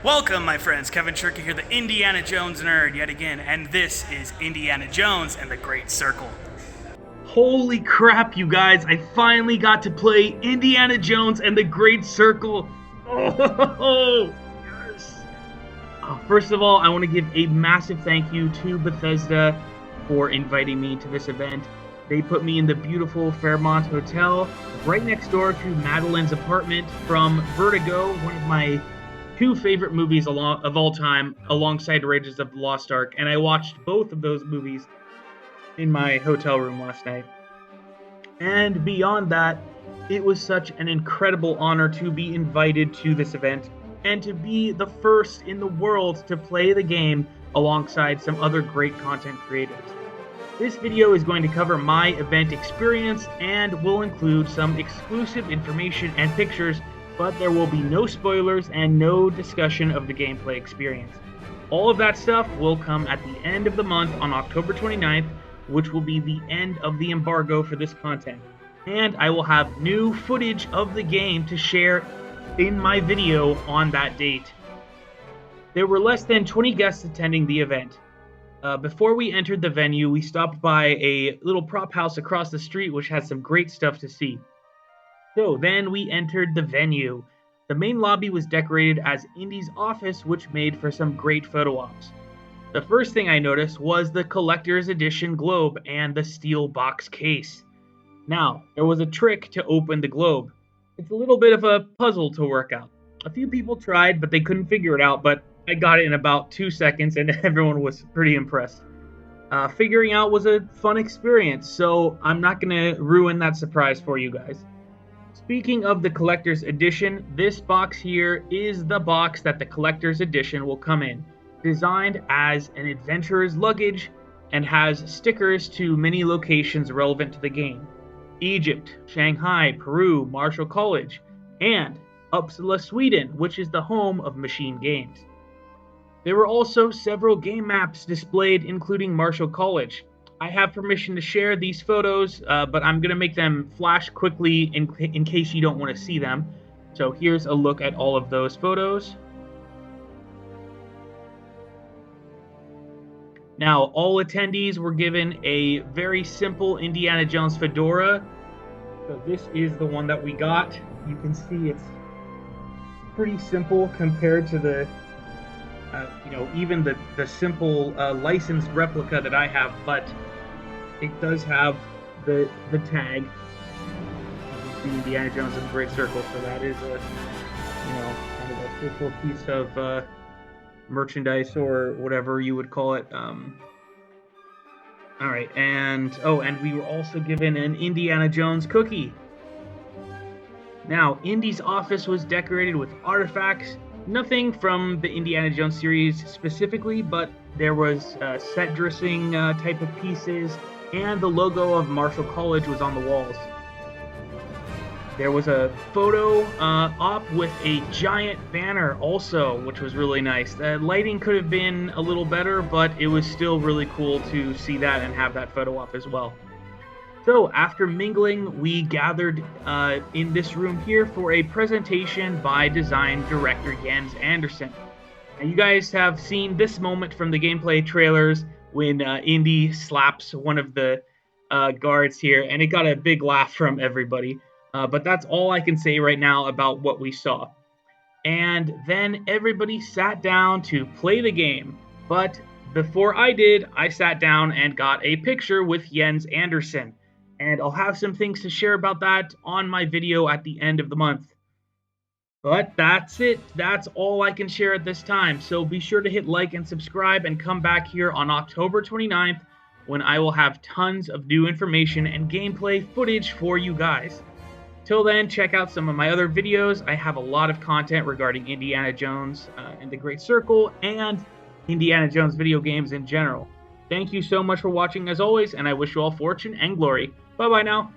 Welcome, my friends. Kevin Shirka here, the Indiana Jones nerd, yet again, and this is Indiana Jones and the Great Circle. Holy crap, you guys! I finally got to play Indiana Jones and the Great Circle. Oh, yes! First of all, I want to give a massive thank you to Bethesda for inviting me to this event. They put me in the beautiful Fairmont Hotel, right next door to Madeline's apartment from Vertigo, one of my two favorite movies of all time, alongside Raiders of the Lost Ark, and I watched both of those movies in my hotel room last night. And beyond that, it was such an incredible honor to be invited to this event and to be the first in the world to play the game alongside some other great content creators. This video is going to cover my event experience and will include some exclusive information and pictures, but there will be no spoilers and no discussion of the gameplay experience. All of that stuff will come at the end of the month on October 29th, which will be the end of the embargo for this content. And I will have new footage of the game to share in my video on that date. There were less than 20 guests attending the event. Before we entered the venue, we stopped by a little prop house across the street, which had some great stuff to see. So then we entered the venue. The main lobby was decorated as Indy's office, which made for some great photo ops. The first thing I noticed was the collector's edition globe and the steel box case. Now, there was a trick to open the globe. It's a little bit of a puzzle to work out. A few people tried, but they couldn't figure it out, but I got it in about 2 seconds and everyone was pretty impressed. Figuring out was a fun experience, so I'm not going to ruin that surprise for you guys. Speaking of the collector's edition, this box here is the box that the collector's edition will come in, designed as an adventurer's luggage and has stickers to many locations relevant to the game: Egypt, Shanghai, Peru, Marshall College, and Uppsala, Sweden, which is the home of Machine Games. There were also several game maps displayed, including Marshall College. I have permission to share these photos, but I'm going to make them flash quickly in case you don't want to see them. So here's a look at all of those photos. Now, all attendees were given a very simple Indiana Jones fedora. So this is the one that we got. You can see it's pretty simple compared to the, even the simple licensed replica that I have, but it does have the tag. You can see Indiana Jones and the Great Circle, so that is a, kind of a official piece of merchandise or whatever you would call it. All right, and we were also given an Indiana Jones cookie. Now, Indy's office was decorated with artifacts, nothing from the Indiana Jones series specifically, but there was set dressing type of pieces, and the logo of Marshall College was on the walls. There was a photo op with a giant banner also, which was really nice. The lighting could have been a little better, but it was still really cool to see that and have that photo op as well. So after mingling, we gathered in this room here for a presentation by design director Jens Andersen. Now, you guys have seen this moment from the gameplay trailers when Indy slaps one of the guards here, and it got a big laugh from everybody. But that's all I can say right now about what we saw. And then everybody sat down to play the game. But before I did, I sat down and got a picture with Jens Andersen. And I'll have some things to share about that on my video at the end of the month. But that's it. That's all I can share at this time. So be sure to hit like and subscribe and come back here on October 29th when I will have tons of new information and gameplay footage for you guys. Till then, check out some of my other videos. I have a lot of content regarding Indiana Jones and the Great Circle and Indiana Jones video games in general. Thank you so much for watching as always, and I wish you all fortune and glory. Bye-bye now.